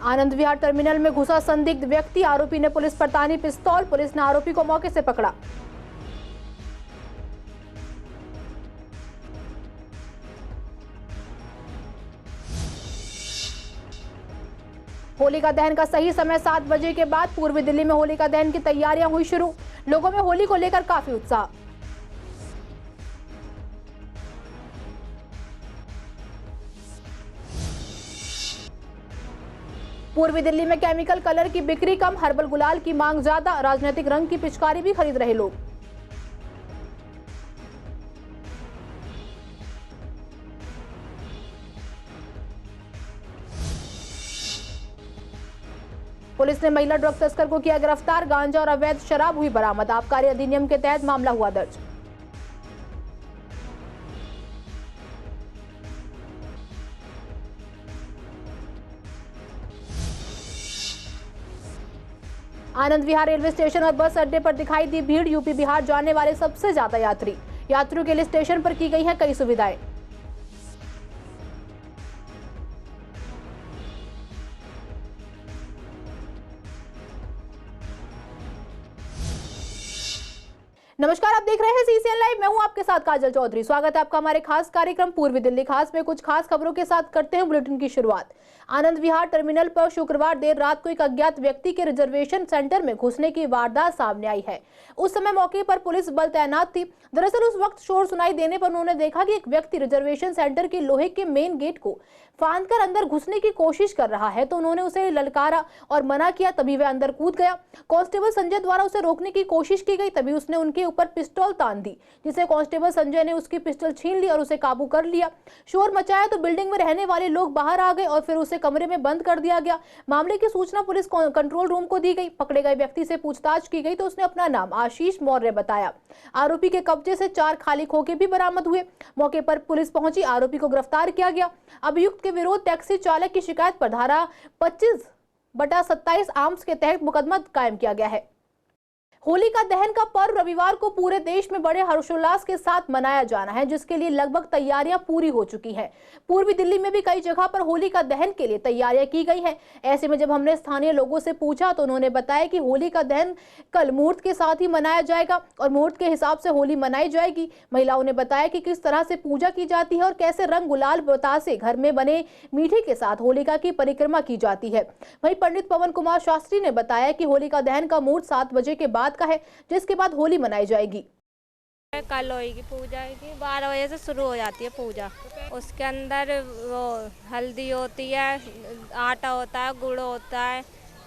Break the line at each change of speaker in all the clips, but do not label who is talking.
Anand Vihar terminal में घुसा संदिग्ध व्यक्ति, आरोपी ने पुलिस पर तानी पिस्तौल, पुलिस ने आरोपी को मौके से पकड़ा। होलिका दहन का सही समय 7 बजे के बाद। पूर्वी दिल्ली में होलिका दहन की तैयारियां हुई शुरू, लोगों में होली को लेकर काफी उत्साह। पूर्वी दिल्ली में केमिकल कलर की बिक्री कम, हर्बल गुलाल की मांग ज्यादा, राजनीतिक रंग की पिचकारी भी खरीद रहे लोग। पुलिस ने महिला ड्रग तस्कर को किया गिरफ्तार, गांजा और अवैध शराब हुई बरामद, आबकारी अधिनियम के तहत मामला हुआ दर्ज। आनंद विहार रेलवे स्टेशन और बस अड्डे पर दिखाई दी भीड़, यूपी बिहार जाने वाले सबसे ज्यादा यात्रियों के लिए स्टेशन पर की गई हैं कई सुविधाएं। नमस्कार, आप देख रहे हैं सीसीएन लाइव। मैं हूं आपके साथ काजल चौधरी। स्वागत है आपका हमारे खास कार्यक्रम पूर्वी दिल्ली खास में। कुछ खास खबरों के साथ करते हैं बुलेटिन की शुरुआत। आनंद विहार टर्मिनल पर शुक्रवार देर रात को एक अज्ञात व्यक्ति के रिजर्वेशन सेंटर में घुसने की वारदात सामने आई है। उस समय मौके पर पुलिस बल तैनात थी। दरअसल उस वक्त शोर सुनाई देने पर उन्होंने देखा कि एक व्यक्ति रिजर्वेशन सेंटर के लोहे के मेन गेट को फांदकर अंदर घुसने की कोशिश कर रहा है, तो उन्होंने उसे ललकारा और मना किया, तभी वह अंदर कूद गया। कांस्टेबल संजय द्वारा उसे रोकने की कोशिश की गई, तभी उसने उनके ऊपर पिस्तौल तान दी, जिसे कांस्टेबल संजय ने उसकी पिस्टल छीन ली और उसे काबू कर लिया। शोर मचाया तो बिल्डिंग में रहने वाले लोग बाहर आ गए और फिर उसे कमरे में बंद कर दिया गया। मामले की सूचना पुलिस कंट्रोल रूम को दी गई। पकड़े गए व्यक्ति से पूछताछ की गई तो उसने अपना नाम आशीष मौर्य बताया। आरोपी के कब्जे से 4 खाली खोखे भी बरामद हुए। मौके पर पुलिस पहुंची, आरोपी को गिरफ्तार किया गया। अभियुक्त के विरुद्ध टैक्सी चालक की शिकायत पर धारा 25/27 आर्म्स के तहत मुकदमा कायम किया गया है। होलिका दहन का पर्व रविवार को पूरे देश में बड़े हर्षोल्लास के साथ मनाया जाना है, जिसके लिए लगभग तैयारियां पूरी हो चुकी हैं। पूर्वी दिल्ली में भी कई जगह पर होलिका दहन के लिए तैयारियां की गई हैं। ऐसे में जब हमने स्थानीय लोगों से पूछा तो उन्होंने बताया कि होलिका दहन कल मुहूर्त के साथ ही मनाया जाएगा और मुहूर्त के हिसाब से होली मनाई जाएगी। महिलाओं ने बताया कि किस तरह से पूजा की जाती है और कैसे रंग गुलाल बतासे घर में बने मीठे के साथ होलिका की परिक्रमा की जाती है। वहीं पंडित पवन कुमार शास्त्री ने बताया कि होलिका दहन का मुहूर्त 7 बजे के बाद का है, जिसके बाद होली मनाई जाएगी।
कल होगी पूजा की 12 बजे से शुरू हो जाती है पूजा। उसके अंदर वो हल्दी होती है, आटा होता है, गुड़ होता है,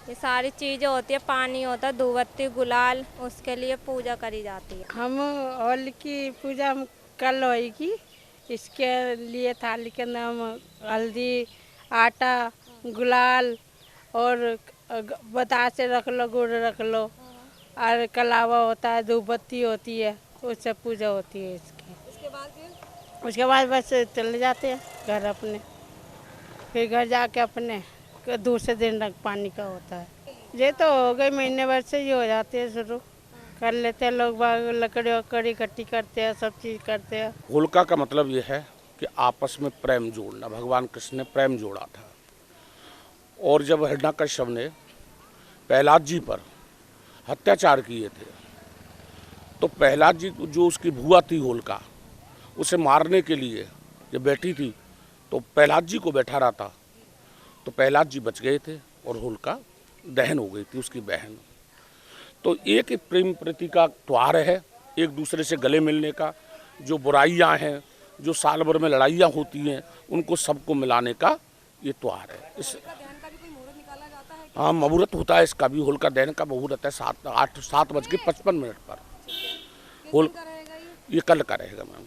ये सारी चीजें होती है, पानी होता है, धूपबत्ती गुलाल, उसके लिए पूजा करी जाती है।
हम होली की पूजा कल होगी, इसके लिए थाली के नाम हल्दी, आटा, गुलाल और बतासे रख लो, गुड़ रख लो और कलावा होता है, धूपबत्ती होती है, उससे पूजा होती है इसकी। उसके बाद बस चले जाते हैं घर अपने, फिर घर जाके अपने दूसरे दिन रंग पानी का होता है। ये तो हो गए महीने भर से ही हो जाते हैं, शुरू कर लेते हैं लोग, लकड़ी इकट्ठी करते हैं, सब चीज़ करते हैं।
होलिका का मतलब ये है कि आपस में प्रेम जोड़ना, भगवान कृष्ण ने प्रेम जोड़ा था। और जब हिरण्यकश्यप ने प्रहलाद जी पर अत्याचार किए थे तो प्रहलाद जी जो उसकी बुआ थी होलिका, उसे मारने के लिए जब बैठी थी तो प्रहलाद जी को बैठा रहा था, तो प्रहलाद जी बच गए थे और होलिका दहन हो गई थी उसकी बहन। तो एक प्रेम प्रति का त्योहार है, एक दूसरे से गले मिलने का। जो बुराइयां हैं, जो साल भर में लड़ाइयाँ होती हैं, उनको सबको मिलाने का ये त्योहार है। इस हाँ, मुहूर्त होता है इसका भी, होलिका दहन का मुहूर्त है 7:55 पर। ये कल का रहेगा मैम,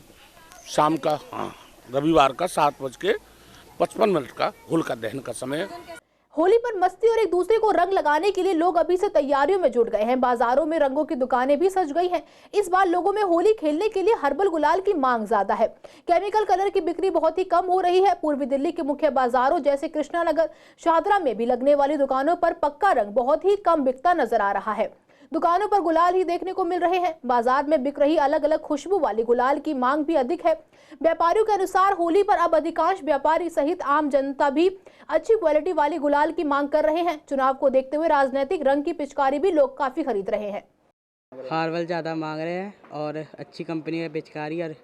शाम का, हाँ रविवार का 7:55 का होलिका दहन का समय है।
होली पर मस्ती और एक दूसरे को रंग लगाने के लिए लोग अभी से तैयारियों में जुट गए हैं। बाजारों में रंगों की दुकानें भी सज गई हैं। इस बार लोगों में होली खेलने के लिए हर्बल गुलाल की मांग ज्यादा है। केमिकल कलर की बिक्री बहुत ही कम हो रही है। पूर्वी दिल्ली के मुख्य बाजारों जैसे कृष्णा नगर, शाहदरा में भी लगने वाली दुकानों पर पक्का रंग बहुत ही कम बिकता नजर आ रहा है। दुकानों पर गुलाल ही देखने को मिल रहे हैं। बाजार में बिक रही अलग अलग खुशबू वाली गुलाल की मांग भी अधिक है। व्यापारियों के अनुसार होली पर अब अधिकांश व्यापारी सहित आम जनता भी अच्छी क्वालिटी वाली गुलाल की मांग कर रहे हैं। चुनाव को देखते हुए राजनीतिक रंग की पिचकारी भी लोग काफी खरीद रहे हैं।
हार्बल ज़्यादा मांग रहे हैं और अच्छी कंपनी का पिचकारी और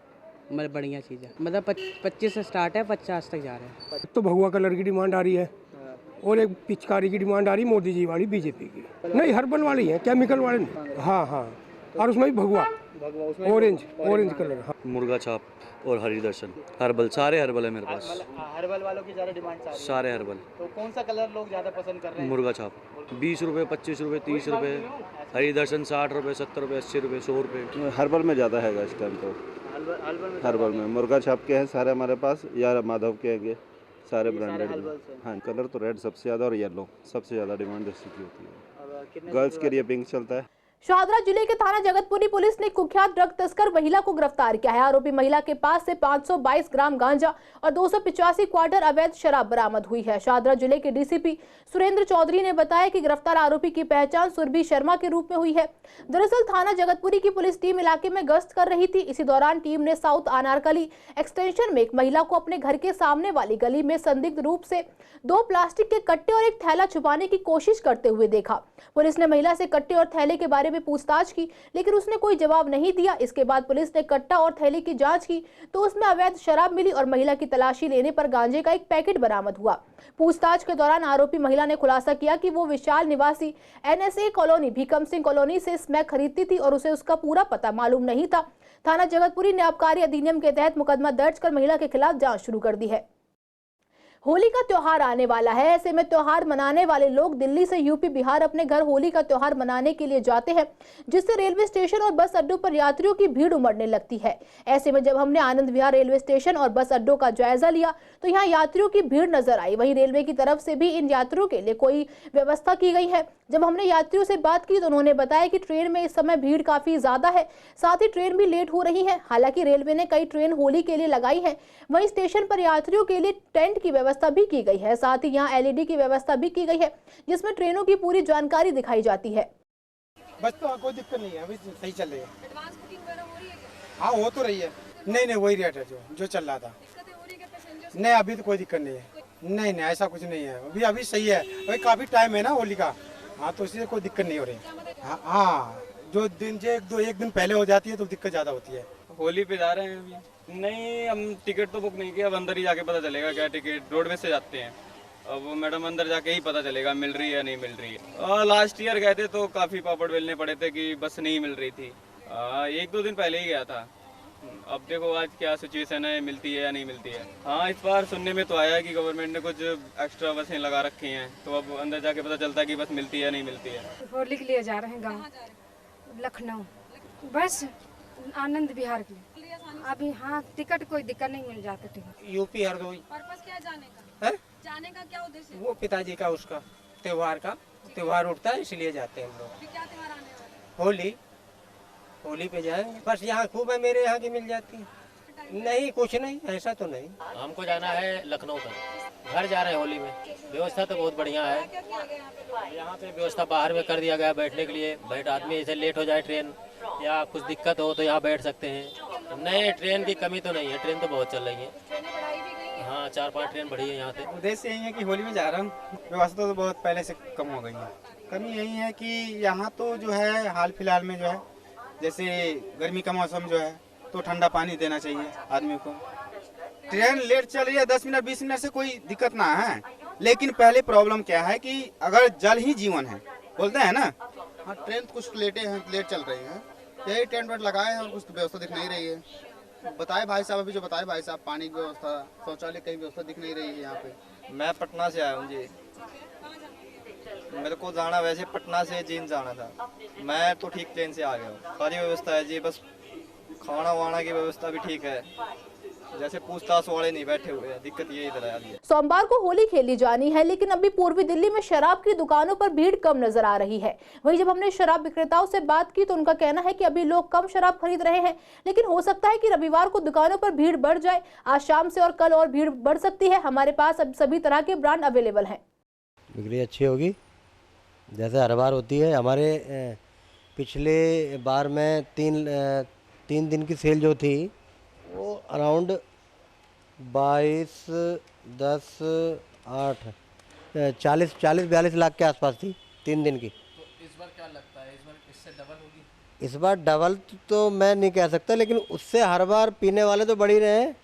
मतलब बढ़िया चीज़ है। मतलब 25 से स्टार्ट है, 50 तक जा रहे हैं।
तो भगवा कलर की डिमांड आ रही है और एक पिचकारी की डिमांड आ रही है मोदी जी वाली बीजेपी की। नहीं, हर्बल वाली है, केमिकल वाले नहीं। हाँ, और उसमें भी भगवा ऑरेंज कलर। हाँ।
मुर्गा छाप और हरी दर्शन हर्बल, सारे हर्बल है मेरे पास।
हर्बल वालों की ज़्यादा डिमांड
सारे हर्बल।
तो कौन सा कलर लोग ज़्यादा पसंद कर रहे हैं?
मुर्गा छाप 20 रुपये, 25 रुपये, 30 रुपये, हरी दर्शन 60 रुपये, 70 रुपये, 80 रुपये, 100 रुपये।
हर्बल में ज़्यादा है इस टाइम तो। हर्बल में मुर्गा छाप के हैं सारे हमारे पास, या माधव के हैं सारे ब्रांडेड। हाँ, कलर तो रेड सबसे ज़्यादा और येलो सबसे ज़्यादा डिमांड इसी की होती है। गर्ल्स के लिए पिंक चलता है।
शाहदरा जिले के थाना जगतपुरी पुलिस ने कुख्यात ड्रग तस्कर महिला को गिरफ्तार किया है। आरोपी महिला के पास से 522 ग्राम गांजा और 285 क्वार्टर अवैध शराब बरामद हुई है। शाहदरा जिले के डीसीपी सुरेंद्र चौधरी ने बताया कि गिरफ्तार आरोपी की पहचान सुरभि शर्मा के रूप में हुई है। दरअसल थाना जगतपुरी की पुलिस टीम इलाके में गश्त कर रही थी। इसी दौरान टीम ने साउथ अनारकली एक्सटेंशन में एक महिला को अपने घर के सामने वाली गली में संदिग्ध रूप से 2 प्लास्टिक के कट्टे और एक थैला छुपाने की कोशिश करते हुए देखा। पुलिस ने महिला से कट्टे और थैले के बारे में पूछताछ की, लेकिन उसने कोई जवाब नहीं दिया। इसके बाद पुलिस ने कट्टा और थैले की जांच की तो उसमें अवैध शराब मिली और महिला की तलाशी लेने पर गांजे का एक पैकेट बरामद हुआ। पूछताछ के दौरान आरोपी महिला ने खुलासा किया कि वो विशाल निवासी NSA colony Bhikam Singh colony से स्मैक खरीदती थी और उसे उसका पूरा पता मालूम नहीं था। थाना जगतपुरी ने आबकारी अधिनियम के तहत मुकदमा दर्ज कर महिला के खिलाफ जांच शुरू कर दी है। होली का त्योहार आने वाला है। ऐसे में त्योहार मनाने वाले लोग दिल्ली से यूपी बिहार अपने घर होली का त्योहार मनाने के लिए जाते हैं, जिससे रेलवे स्टेशन और बस अड्डों पर यात्रियों की भीड़ उमड़ने लगती है। ऐसे में जब हमने आनंद विहार रेलवे स्टेशन और बस अड्डों का जायजा लिया तो यहाँ यात्रियों की भीड़ नजर आई। वहीं रेलवे की तरफ से भी इन यात्रियों के लिए कोई व्यवस्था की गई है। जब हमने यात्रियों से बात की तो उन्होंने बताया कि ट्रेन में इस समय भीड़ काफी ज्यादा है, साथ ही ट्रेन भी लेट हो रही है। हालांकि रेलवे ने कई ट्रेन होली के लिए लगाई है। वहीं स्टेशन पर यात्रियों के लिए टेंट की व्यवस्था भी की गई है। साथ ही यहाँ LED की व्यवस्था भी की गई है, जिसमें ट्रेनों की पूरी जानकारी दिखाई जाती है।
बस तो कोई दिक्कत नहीं है, अभी सही चल रही है। एडवांस बुकिंग वगैरह हो रही है? हाँ, हो तो रही है। नहीं, वही रेट है जो चल रहा था। नहीं, अभी तो कोई दिक्कत नहीं है। नहीं, ऐसा कुछ नहीं है। अभी सही है। अभी काफी टाइम है ना होली का। हाँ, तो इसलिए कोई दिक्कत नहीं हो रही। हाँ, जो एक दिन पहले हो जाती है तो दिक्कत ज्यादा होती है।
होली पे जा रहे हैं अभी। नहीं, हम टिकट तो बुक नहीं किया। अब अंदर ही जाके पता चलेगा क्या टिकट। रोडवेज से जाते हैं, अब वो मैडम अंदर जाके ही पता चलेगा मिल रही है या नहीं मिल रही है। लास्ट ईयर गए थे तो काफ़ी पापड़ बेलने पड़े थे कि बस नहीं मिल रही थी। 1-2 दिन पहले ही गया था। अब देखो आज क्या सिचुएशन है, मिलती है या नहीं मिलती है। हाँ, इस बार सुनने में तो आया कि गवर्नमेंट ने कुछ एक्स्ट्रा बसें लगा रखी हैं, तो अब अंदर जाके पता चलता है कि बस मिलती है या नहीं मिलती है।
होली के लिए जा रहे हैं गाँव लखनऊ, बस आनंद विहार के लिए। अभी हाँ, टिकट कोई दिक्कत नहीं, मिल जाता टिकट।
यूपी हरदोई।
पर्पस क्या जाने का? जाने का क्या उद्देश्य?
वो पिताजी का उसका त्योहार उठता है, इसलिए जाते हैं हम लोग।
क्या त्योहार आने वाला?
होली पे जाएंगे। बस यहाँ खूब है, मेरे यहाँ की मिल जाती है। नहीं, कुछ नहीं, ऐसा तो नहीं।
हमको जाना है लखनऊ तक, घर जा रहे हैं होली में। व्यवस्था तो बहुत बढ़िया है। यहाँ पे व्यवस्था बाहर में कर दिया गया बैठने के लिए। बैठ आदमी जैसे लेट हो जाए ट्रेन या कुछ दिक्कत हो तो यहाँ बैठ सकते हैं। नहीं, ट्रेन की कमी तो नहीं है, ट्रेन तो बहुत चल रही है। हाँ, 4-5 ट्रेन बढ़ी है यहाँ से।
उद्देश्य यही है कि होली में जा रहा हूँ। व्यवस्था तो बहुत पहले से कम हो गई है। कमी यही है कि यहाँ तो जो है हाल फिलहाल में जो है, जैसे गर्मी का मौसम जो है तो ठंडा पानी देना चाहिए आदमी को। ट्रेन लेट चल रही है 10 मिनट 20 मिनट से कोई दिक्कत ना है, लेकिन पहले प्रॉब्लम क्या है कि अगर जल ही जीवन है बोलते हैं ना।
हाँ, ट्रेन कुछ लेट चल रही है। यही टेंट वेंट लगाए हैं और कुछ व्यवस्था दिख नहीं रही है। बताए भाई साहब, अभी जो बताए भाई साहब, पानी की व्यवस्था, शौचालय की व्यवस्था दिख नहीं रही है यहाँ पे।
मैं पटना से आया हूँ जी। मेरे को जाना वैसे पटना से जींद जाना था। मैं तो ठीक ट्रेन से आ गया हूँ। सारी व्यवस्था है जी, बस खाना वाना की व्यवस्था भी ठीक है। जैसे पूछताछ वाले नहीं बैठे हुए हैं, दिक्कत यही इधर आ रही है।
सोमवार को होली खेली जानी है, लेकिन अभी पूर्वी दिल्ली में शराब की दुकानों पर भीड़ कम नजर आ रही है। वहीं जब हमने शराब विक्रेताओं से बात की तो उनका कहना है कि अभी लोग कम शराब खरीद रहे हैं, लेकिन हो सकता है कि रविवार को दुकानों पर भीड़ बढ़ जाए। आज शाम से और कल और भीड़ बढ़ सकती है। हमारे पास अब सभी तरह के ब्रांड अवेलेबल हैं।
बिक्री अच्छी होगी, जैसे हर बार होती है। हमारे पिछले बार में तीन दिन की सेल जो थी वो अराउंड 22, 10, 8, 40-42 लाख के आसपास थी 3 दिन की।
तो इस बार क्या लगता है, इस बार इससे डबल होगी?
इस बार डबल तो मैं नहीं कह सकता, लेकिन उससे हर बार पीने वाले तो बढ़ ही रहे हैं।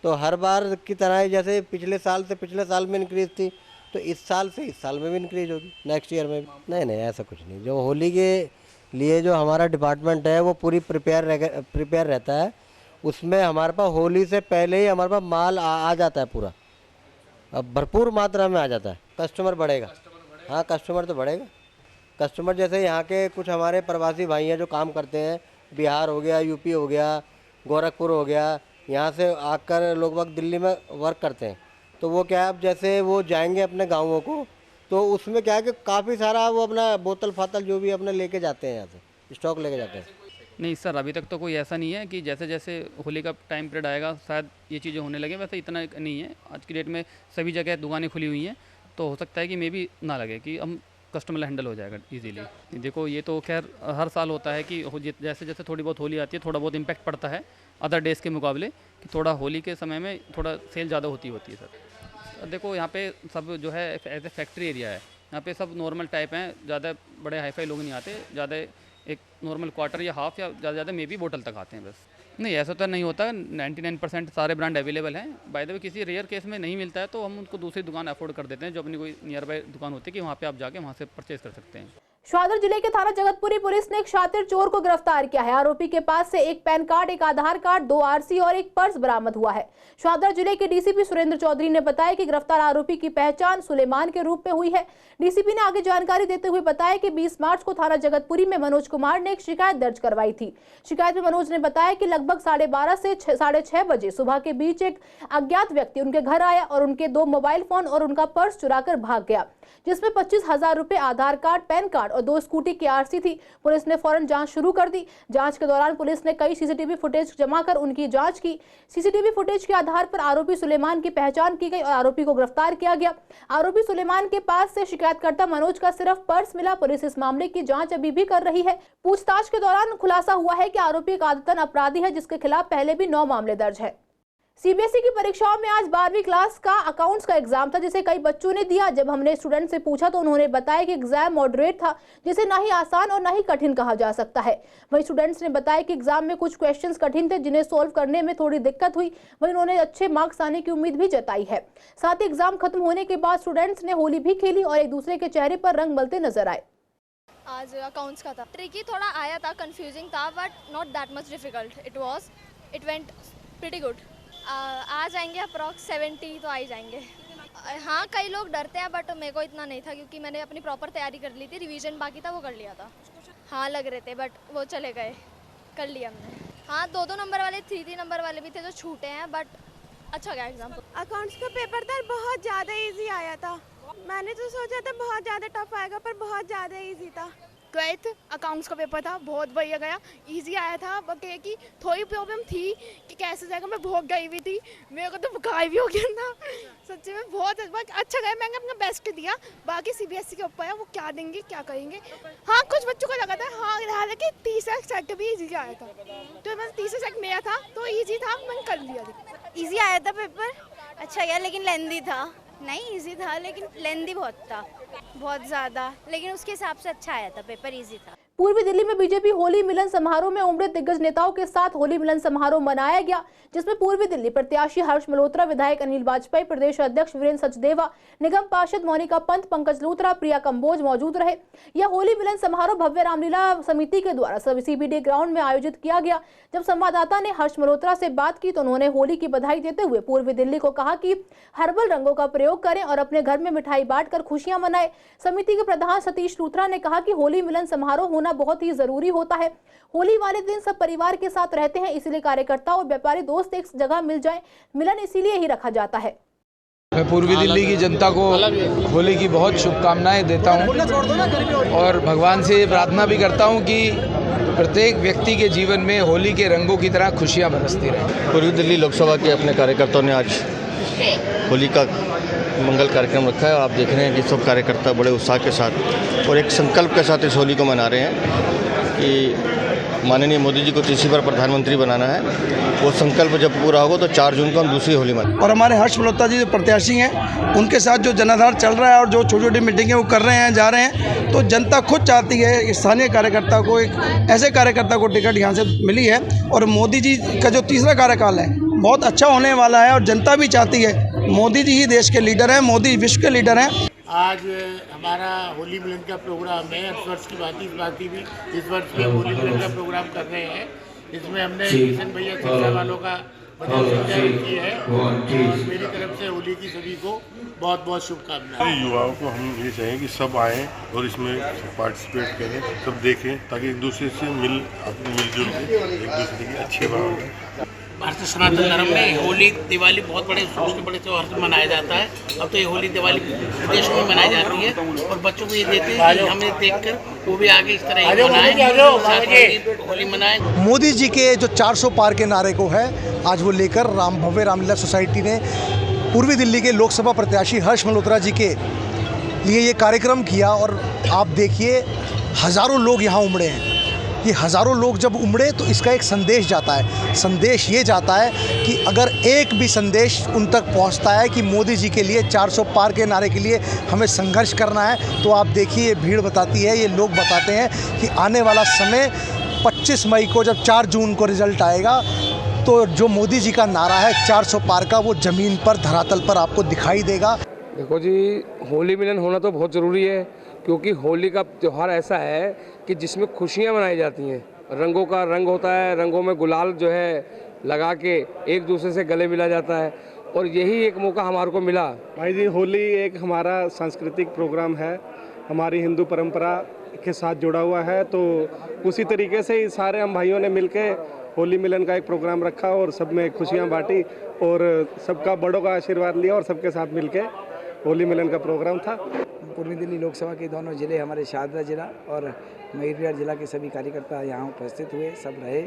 तो हर बार की तरह ही जैसे पिछले साल से पिछले साल में इंक्रीज थी, तो इस साल से इस साल में भी इंक्रीज होगी, नेक्स्ट ईयर में भी। नहीं, ऐसा कुछ नहीं। जो होली के लिए जो हमारा डिपार्टमेंट है वो पूरी प्रिपेयर रहता है। उसमें हमारे पास होली से पहले ही हमारे पास माल आ जाता है पूरा, अब भरपूर मात्रा में आ जाता है। कस्टमर बढ़ेगा, हाँ कस्टमर तो बढ़ेगा। कस्टमर जैसे यहाँ के कुछ हमारे प्रवासी भाई हैं जो काम करते हैं, बिहार हो गया, यूपी हो गया, गोरखपुर हो गया, यहाँ से आकर लोग वक्त दिल्ली में वर्क करते हैं। तो वो क्या है, अब जैसे वो जाएंगे अपने गाँवों को, तो उसमें क्या है कि काफ़ी सारा वो अपना बोतल फातल जो भी अपने लेके जाते हैं, यहाँ से स्टॉक लेके जाते हैं।
नहीं सर, अभी तक तो कोई ऐसा नहीं है कि जैसे जैसे होली का टाइम पीरियड आएगा शायद ये चीज़ें होने लगे, वैसे इतना नहीं है। आज की डेट में सभी जगह दुकानें खुली हुई हैं, तो हो सकता है कि मे भी ना लगे कि हम कस्टमर हैंडल हो जाएगा इजीली। देखो ये तो खैर हर साल होता है कि जैसे जैसे थोड़ी बहुत होली आती है थोड़ा बहुत इम्पैक्ट पड़ता है अदर डेज़ के मुकाबले, कि थोड़ा होली के समय में थोड़ा सेल ज़्यादा होती है सर। देखो यहाँ पे सब जो है एज ए फैक्ट्री एरिया है, यहाँ पे सब नॉर्मल टाइप हैं, ज़्यादा बड़े हाईफाई लोग नहीं आते, ज़्यादा एक नॉर्मल क्वार्टर या हाफ या ज़्यादा मे बी बोतल तक आते हैं बस। नहीं ऐसा तो नहीं होता, 99% सारे ब्रांड अवेलेबल हैं। बाय द वे किसी रेयर केस में नहीं मिलता है तो हम उनको दूसरी दुकान अफोर्ड कर देते हैं, जो अपनी कोई नियर बाय दुकान होती है कि वहाँ पे आप जाके वहाँ से परचेज कर सकते हैं।
श्वादर जिले के थाना जगतपुरी पुलिस ने एक शातिर चोर को गिरफ्तार किया है। आरोपी के पास से एक पैन कार्ड, एक आधार कार्ड, 2 आरसी और एक पर्स बरामद हुआ है। श्वादर जिले के डीसीपी सुरेंद्र चौधरी ने बताया कि गिरफ्तार आरोपी की पहचान सुलेमान के रूप में हुई है। डीसीपी ने आगे जानकारी देते हुए बताया कि 20 मार्च को थाना जगतपुरी में मनोज कुमार ने एक शिकायत दर्ज करवाई थी। शिकायत में मनोज ने बताया कि लगभग 12:30 से 6:30 बजे सुबह के बीच एक अज्ञात व्यक्ति उनके घर आया और उनके 2 मोबाइल फोन और उनका पर्स चुराकर भाग गया, जिसमें 25,000 रुपए, आधार कार्ड, पैन कार्ड और 2 स्कूटी की आरसी थी। पुलिस ने फौरन जांच शुरू कर दी। जांच के दौरान पुलिस ने कई सीसीटीवी फुटेज जमा कर उनकी जांच की। सीसीटीवी फुटेज के आधार पर आरोपी सुलेमान की पहचान की गई और आरोपी को गिरफ्तार किया गया। आरोपी सुलेमान के पास से शिकायतकर्ता मनोज का सिर्फ पर्स मिला। पुलिस इस मामले की जांच अभी भी कर रही है। पूछताछ के दौरान खुलासा हुआ है कि आरोपी एक आदतन अपराधी है, जिसके खिलाफ पहले भी 9 मामले दर्ज है। सीबीएसई की परीक्षाओं में आज 12वीं क्लास का अकाउंट्स का एग्जाम था, जिसे कई बच्चों ने दिया। जब हमने स्टूडेंट से पूछा तो उन्होंने बताया कि एग्जाम मॉडरेट था, जिसे ना ही आसान और ना ही कठिन कहा जा सकता है। वहीं स्टूडेंट्स ने बताया कि एग्जाम में कुछ क्वेश्चंस कठिन थे, जिन्हें सोल्व करने में थोड़ी दिक्कत हुई। वहीं उन्होंने अच्छे मार्क्स आने की उम्मीद भी जताई है। साथ ही एग्जाम खत्म होने के बाद स्टूडेंट्स ने होली भी खेली और एक दूसरे के चेहरे पर रंग मलते नजर आए।
आज अकाउंट्स का था, ट्रिकी थोड़ा आया था, कंफ्यूजिंग था, but not that much difficult. It went pretty good. आ जाएंगे अप्रॉक्स 70 तो आ ही जाएंगे। हाँ कई लोग डरते हैं, बट मेरे को इतना नहीं था क्योंकि मैंने अपनी प्रॉपर तैयारी कर ली थी। रिवीजन बाकी था वो कर लिया था। हाँ लग रहे थे बट वो चले गए, कर लिया हमने। हाँ 2-2 नंबर वाले 3-3 नंबर वाले भी थे जो छूटे हैं, बट अच्छा गया एग्जाम।
अकाउंट्स का पेपर था, बहुत ज़्यादा इजी आया था। मैंने तो सोचा था बहुत ज़्यादा टफ आएगा, पर बहुत ज़्यादा इजी था।
12th अकाउंट्स का पेपर था, बहुत बढ़िया गया, इजी आया था। बट ये कि थोड़ी प्रॉब्लम थी कि कैसे जाएगा, मैं बहुत गई हुई थी, मेरे को तो बुखार भी हो गया था। सच्ची में बहुत अच्छा गया, मैंने अपना बेस्ट दिया। बाकी सीबीएसई के ऊपर है, वो क्या देंगे क्या करेंगे। हाँ कुछ बच्चों को लगा था, हाँ हालांकि तीसरा सेट भी इजी आया था, तो मैं तीसरा सेट मेरा था तो इजी था, मैंने कर लिया।
इजी आया था पेपर, अच्छा गया, लेकिन लेंदी था। नहीं इजी था लेकिन लेंदी बहुत था, बहुत ज़्यादा, लेकिन उसके हिसाब से अच्छा आया था, पेपर इजी था।
पूर्वी दिल्ली में बीजेपी होली मिलन समारोह में उमड़े दिग्गज नेताओं के साथ होली मिलन समारोह मनाया गया, जिसमें पूर्वी दिल्ली प्रत्याशी हर्ष मल्होत्रा, विधायक अनिल वाजपेयी, प्रदेश अध्यक्ष वीरेंद्र सचदेवा, निगम पार्षद मोनिका पंत, पंकज लूथरा, प्रिया कंबोज मौजूद रहे। यह होली मिलन समारोह भव्य रामलीला समिति के द्वारा सीबीडी ग्राउंड में आयोजित किया गया। जब संवाददाता ने हर्ष मल्होत्रा से बात की तो उन्होंने होली की बधाई देते हुए पूर्वी दिल्ली को कहा कि हर्बल रंगों का प्रयोग करें और अपने घर में मिठाई बांटकर खुशियां मनाएं। समिति के प्रधान सतीश लूथरा ने कहा कि होली मिलन समारोह होना बहुत ही जरूरी होता है। होली वाले दिन सब परिवार के साथ रहते हैं, इसलिए कार्यकर्ता और व्यापारी दोस्त एक जगह मिल जाएं। मिलन इसीलिए ही रखा जाता है।
मैं पूर्वी दिल्ली की जनता को होली की बहुत शुभकामनाएं देता हूं और भगवान से प्रार्थना भी करता हूं कि प्रत्येक व्यक्ति के जीवन में होली के रंगों की तरह खुशियां बरसती रहें।
पूर्वी दिल्ली लोकसभा के अपने कार्यकर्ताओं ने आज होली का
मंगल कार्यक्रम रखा है और आप देख रहे हैं कि सब कार्यकर्ता बड़े उत्साह के साथ और एक संकल्प के साथ इस होली को मना रहे हैं कि माननीय मोदी जी को तीसरी बार प्रधानमंत्री बनाना है। वो संकल्प जब पूरा होगा तो 4 जून को हम दूसरी होली मनाएंगे।
और हमारे हर्ष मल्होत्रा जी जो प्रत्याशी हैं उनके साथ जो जनाधार चल रहा है और जो छोटी छोटी मीटिंगें वो कर रहे हैं, जा रहे हैं, तो जनता खुद चाहती है स्थानीय कार्यकर्ता को, एक ऐसे कार्यकर्ता को टिकट यहाँ से मिली है। और मोदी जी का जो तीसरा कार्यकाल है बहुत अच्छा होने वाला है और जनता भी चाहती है। मोदी जी ही देश के लीडर हैं, मोदी विश्व के लीडर हैं।
आज हमारा होली मिलन का प्रोग्राम है। इस वर्ष की बात भी इस वर्ष भी होली मिलन का प्रोग्राम कर रहे हैं। इसमें हमने किशन भैया शिक्षा वालों का की है और मेरी तरफ से होली की सभी को बहुत बहुत शुभकामनाएं।
युवाओं को हम ये चाहें कि सब आएँ और इसमें पार्टिसिपेट करें, सब देखें, ताकि एक दूसरे से मिलजुल के एक दूसरे की अच्छी भावना।
भारतीय सनातन धर्म में होली दिवाली बहुत बड़े बड़े त्योहार से मनाया जाता है। अब तो ये होली दिवाली विदेश में मनाई जाती है और बच्चों को ये देते हैं कि हमें देखकर वो भी आगे इस तरह ही मनाएं, होली मनाएं।
मोदी जी के जो 400 पार के नारे को है आज वो लेकर भव्य रामलीला सोसाइटी ने पूर्वी दिल्ली के लोकसभा प्रत्याशी हर्ष मल्होत्रा जी के लिए ये कार्यक्रम किया। और आप देखिए हज़ारों लोग यहाँ उमड़े हैं। ये हज़ारों लोग जब उमड़े तो इसका एक संदेश जाता है। संदेश ये जाता है कि अगर एक भी संदेश उन तक पहुंचता है कि मोदी जी के लिए 400 पार के नारे के लिए हमें संघर्ष करना है, तो आप देखिए ये भीड़ बताती है, ये लोग बताते हैं कि आने वाला समय 25 मई को जब 4 जून को रिजल्ट आएगा तो जो मोदी जी का नारा है 400 पार का, वो ज़मीन पर धरातल पर आपको दिखाई देगा।
देखो जी, होली मिलन होना तो बहुत ज़रूरी है, क्योंकि होली का त्यौहार ऐसा है कि जिसमें खुशियां मनाई जाती हैं। रंगों का रंग होता है, रंगों में गुलाल जो है लगा के एक दूसरे से गले मिला जाता है और यही एक मौका हमारे को मिला।
भाई जी, होली एक हमारा सांस्कृतिक प्रोग्राम है, हमारी हिंदू परंपरा के साथ जुड़ा हुआ है। तो उसी तरीके से ही सारे हम भाइयों ने मिलके होली मिलन का एक प्रोग्राम रखा और सब में खुशियाँ बांटी और सबका बड़ों का आशीर्वाद लिया और सबके साथ मिलके होली मिलन का प्रोग्राम था।
पूर्वी दिल्ली लोकसभा के दोनों ज़िले, हमारे शारदा जिला और मयूरविहार जिला के सभी कार्यकर्ता यहाँ उपस्थित हुए, सब रहे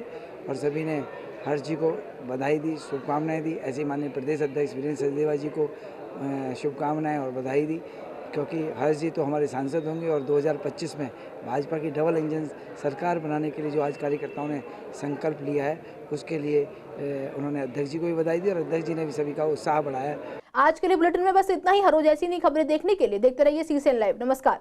और सभी ने हर्ष जी को बधाई दी, शुभकामनाएं दी। ऐसे माननीय प्रदेश अध्यक्ष वीरेंद्र सचदेवा जी को शुभकामनाएं और बधाई दी, क्योंकि हर्ष जी तो हमारे सांसद होंगे और 2025 में भाजपा की डबल इंजन सरकार बनाने के लिए जो आज कार्यकर्ताओं ने संकल्प लिया है, उसके लिए उन्होंने अध्यक्ष जी को भी बधाई दी और अध्यक्ष जी ने भी सभी का उत्साह बढ़ाया।
आज के लिए बुलेटिन में बस इतना ही। हर रोज ऐसी नई खबरें देखने के लिए देखते रहिए CCN लाइव। नमस्कार।